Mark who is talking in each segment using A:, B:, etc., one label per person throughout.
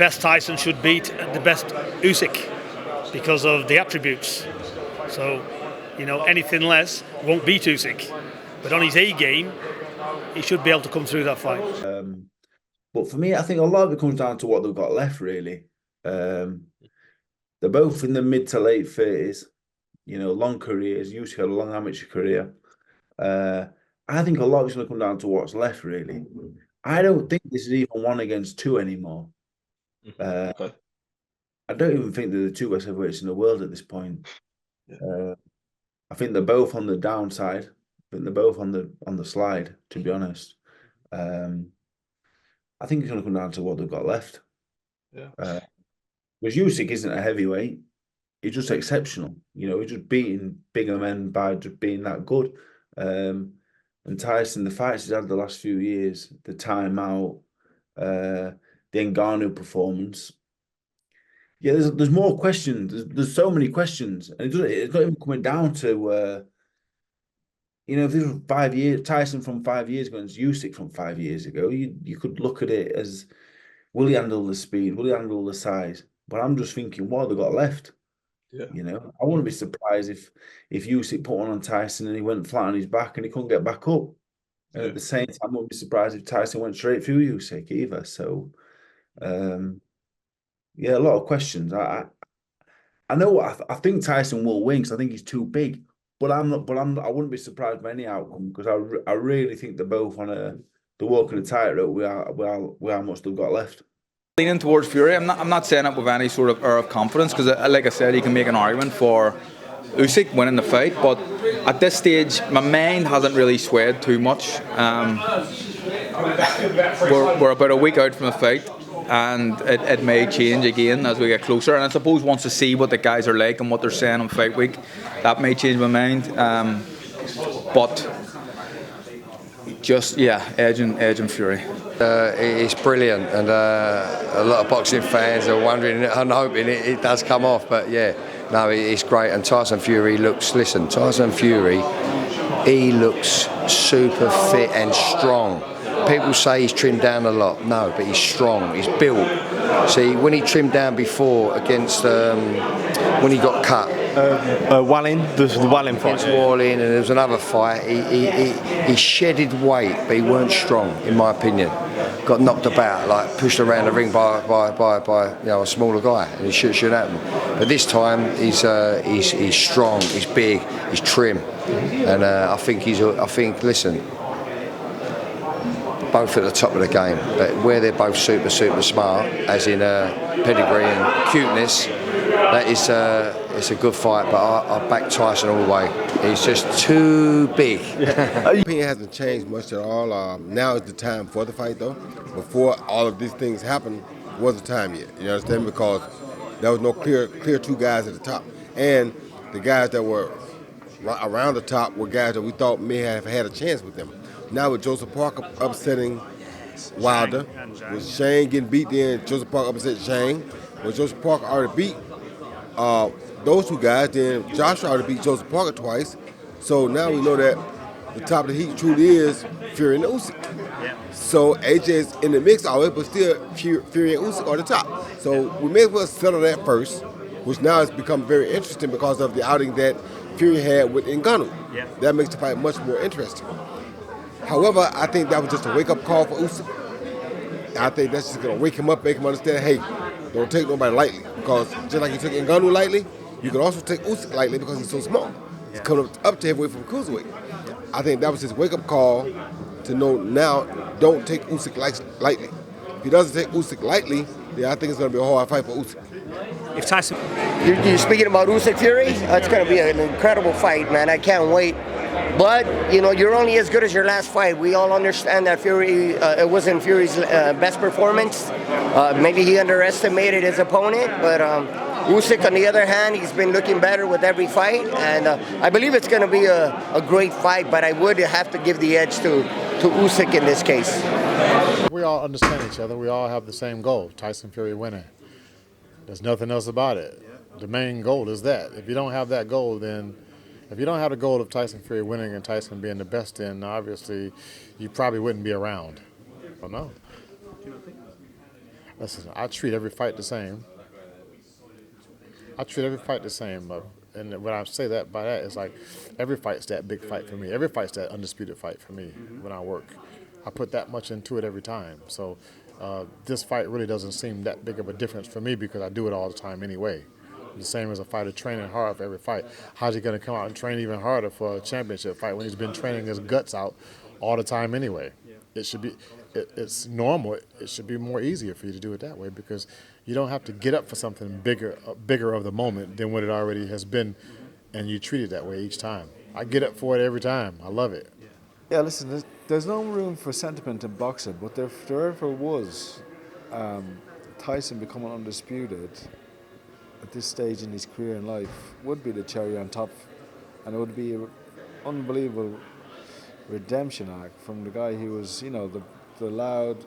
A: best Tyson should beat the best Usyk because of the attributes. So, anything less won't beat Usyk. But on his A game, he should be able to come through that fight.
B: But for me, I think a lot of it comes down to what they've got left, really. They're both in the mid to late 30s, long careers. Usyk had a long amateur career. I think a lot of it's going to come down to what's left, really. I don't think this is even 1 against 2 anymore.
C: Okay.
B: I don't even think they're the 2 best heavyweights in the world at this point. I think they're both on the downside. I think they're both on the slide, to be honest. I think it's going to come down to what they've got left.
C: Yeah.
B: Because Usyk isn't a heavyweight. He's just exceptional. He's just beating bigger men by just being that good. And Tyson, the fights he's had the last few years, the timeout, the Ngannou performance. Yeah, there's more questions. There's so many questions. And it's not even coming down to, if this was 5 years, Tyson from 5 years ago and Usyk from 5 years ago, you could look at it as, will he handle the speed? Will he handle the size? But I'm just thinking, what have they got left?
C: Yeah.
B: I wouldn't be surprised if Usyk put one on Tyson and he went flat on his back and he couldn't get back up. And at the same time, I wouldn't be surprised if Tyson went straight through Usyk either. So, yeah, a lot of questions. I know I think Tyson will win because I think he's too big. But I wouldn't be surprised by any outcome because I really think they're both on the walk of the tightrope with how much they've got left.
D: Leaning towards Fury. I'm not saying it with any sort of air of confidence because, like I said, you can make an argument for Usyk winning the fight, but at this stage, my mind hasn't really swayed too much. We're about a week out from the fight, and it may change again as we get closer. And I suppose once to see what the guys are like and what they're saying on fight week, that may change my mind. But just edging Fury.
E: It's brilliant, and a lot of boxing fans are wondering and hoping it does come off. But yeah, no, it's great. And Tyson Fury he looks super fit and strong. People say he's trimmed down a lot. No, but he's strong. He's built. See, when he trimmed down before against when he got cut.
F: Wallin, the Wallin fight.
E: Against Wallin, and there was another fight. He shedded weight, but he weren't strong, in my opinion. Got knocked about, like pushed around the ring by a smaller guy, and it should happen. But this time he's strong, he's big, he's trim, and I think listen. Both at the top of the game, but where they're both super smart, as in pedigree and cuteness, that is it's a good fight. But I back Tyson all the way. He's just too big.
G: My opinion hasn't changed much at all. Now is the time for the fight, though. Before all of these things happened, wasn't the time yet. You understand? Because there was no clear 2 guys at the top, and the guys that were around the top were guys that we thought may have had a chance with them. Now with Joseph Parker upsetting Wilder, with Shane getting beat, then Joseph Parker upset Shane. With Joseph Parker already beat those 2 guys, then Joshua already beat Joseph Parker twice. So now we know that the top of the heat truly is Fury and Usyk. Yeah. So AJ is in the mix always, but still Fury and Usyk are the top. So we may as well settle that first, which now has become very interesting because of the outing that Fury had with Ngannou. Yeah. That makes the fight much more interesting. However, I think that was just a wake-up call for Usyk. I think that's just going to wake him up, make him understand, hey, don't take nobody lightly. Because just like you took Ngannou lightly, you can also take Usyk lightly because he's so small. He's coming up to heavyweight from cruiserweight. I think that was his wake-up call to know now, don't take Usyk lightly. If he doesn't take Usyk lightly, then I think it's going to be a hard fight for Usyk.
A: If Tyson...
H: You're speaking about Usyk Fury? It's going to be an incredible fight, man. I can't wait. But, you're only as good as your last fight. We all understand that Fury, it wasn't Fury's best performance. Maybe he underestimated his opponent, but Usyk, on the other hand, he's been looking better with every fight. And I believe it's going to be a great fight, but I would have to give the edge to Usyk in this case.
I: We all understand each other. We all have the same goal, Tyson Fury winning. There's nothing else about it. The main goal is that. If you don't have that goal, then... If you don't have the goal of Tyson Fury winning and Tyson being the best, then obviously you probably wouldn't be around. I don't know. Listen, I treat every fight the same. And when I say that by that, it's like every fight's that big fight for me. Every fight's that undisputed fight for me when I work. I put that much into it every time. So this fight really doesn't seem that big of a difference for me because I do it all the time anyway. The same as a fighter training hard for every fight. How's he going to come out and train even harder for a championship fight when he's been training his guts out all the time anyway? It should be, it's normal. It should be more easier for you to do it that way because you don't have to get up for something bigger of the moment than what it already has been, and you treat it that way each time. I get up for it every time. I love it.
F: Yeah, listen, there's no room for sentiment in boxing, but if there ever was Tyson becoming undisputed at this stage in his career and life, would be the cherry on top, and it would be an unbelievable redemption arc from the guy who was, the loud,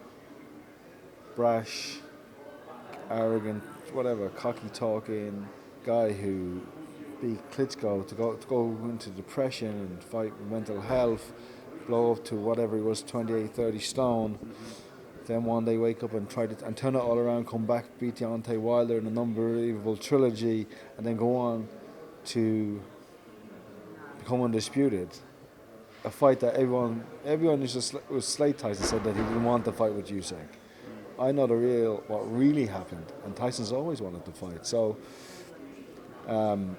F: brash, arrogant, whatever, cocky talking guy who beat Klitschko to go into depression and fight with mental health, blow up to whatever he was, 28, 30 stone. Then one day wake up and try to and turn it all around, come back, beat Deontay Wilder in an unbelievable trilogy, and then go on to become undisputed. A fight that everyone was slate Tyson said that he didn't want to fight with Usyk. I know what really happened, and Tyson's always wanted to fight. So, the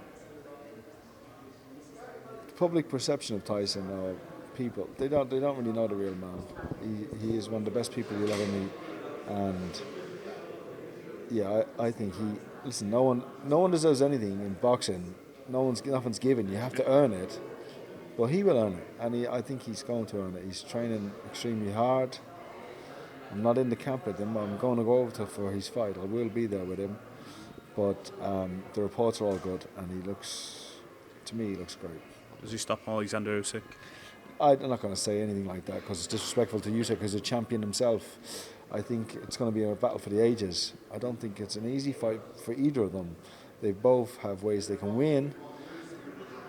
F: public perception of Tyson, people they don't really know the real man. He is one of the best people you'll ever meet, and yeah, I think no one deserves anything in boxing. Nothing's given. You have to earn it. But he will earn it, and I think he's going to earn it. He's training extremely hard. I'm not in the camp with him. I'm going to go over for his fight. I will be there with him. But the reports are all good, and he looks great.
J: Does he stop Oleksandr Usyk?
F: I'm not going to say anything like that because it's disrespectful to Usyk as a champion himself. I think it's going to be a battle for the ages. I don't think it's an easy fight for either of them. They both have ways they can win.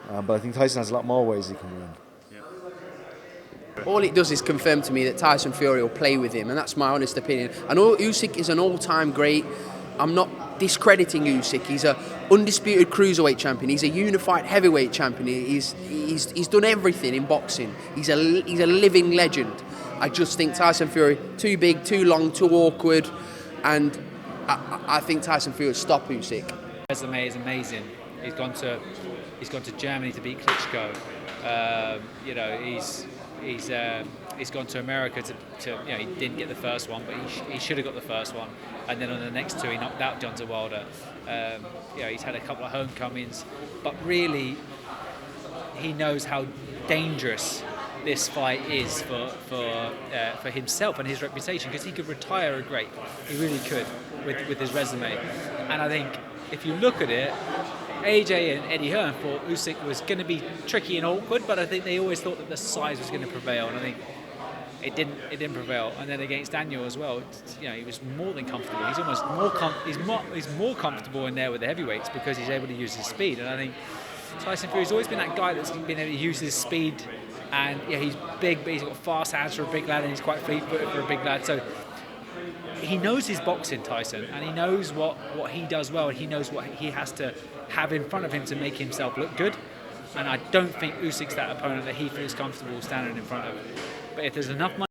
F: But I think Tyson has a lot more ways he can win.
K: All it does is confirm to me that Tyson Fury will play with him, and that's my honest opinion. And Usyk is an all-time great. I'm not discrediting Usyk. He's a undisputed cruiserweight champion. He's a unified heavyweight champion. He's done everything in boxing. He's a living legend. I just think Tyson Fury too big, too long, too awkward, and I think Tyson Fury will stop Usyk.
L: Resume is amazing. He's gone to Germany to beat Klitschko. He's gone to America to he didn't get the first one, but he should have got the first one. And then on the next two, he knocked out Deontay Wilder. He's had a couple of homecomings, but really, he knows how dangerous this fight is for himself and his reputation, because he could retire a great. He really could with his resume. And I think if you look at it, AJ and Eddie Hearn thought Usyk was going to be tricky and awkward, but I think they always thought that the size was going to prevail, and I think it didn't prevail. And then against Daniel as well, he was more than comfortable. He's almost he's more comfortable in there with the heavyweights because he's able to use his speed. And I think Tyson Fury's always been that guy that's been able to use his speed, and he's big, but he's got fast hands for a big lad, and he's quite fleet-footed for a big lad. So he knows his boxing, Tyson, and he knows what he does well, and he knows what he has to have in front of him to make himself look good. And I don't think Usyk's that opponent that he feels comfortable standing in front of. But if there's enough money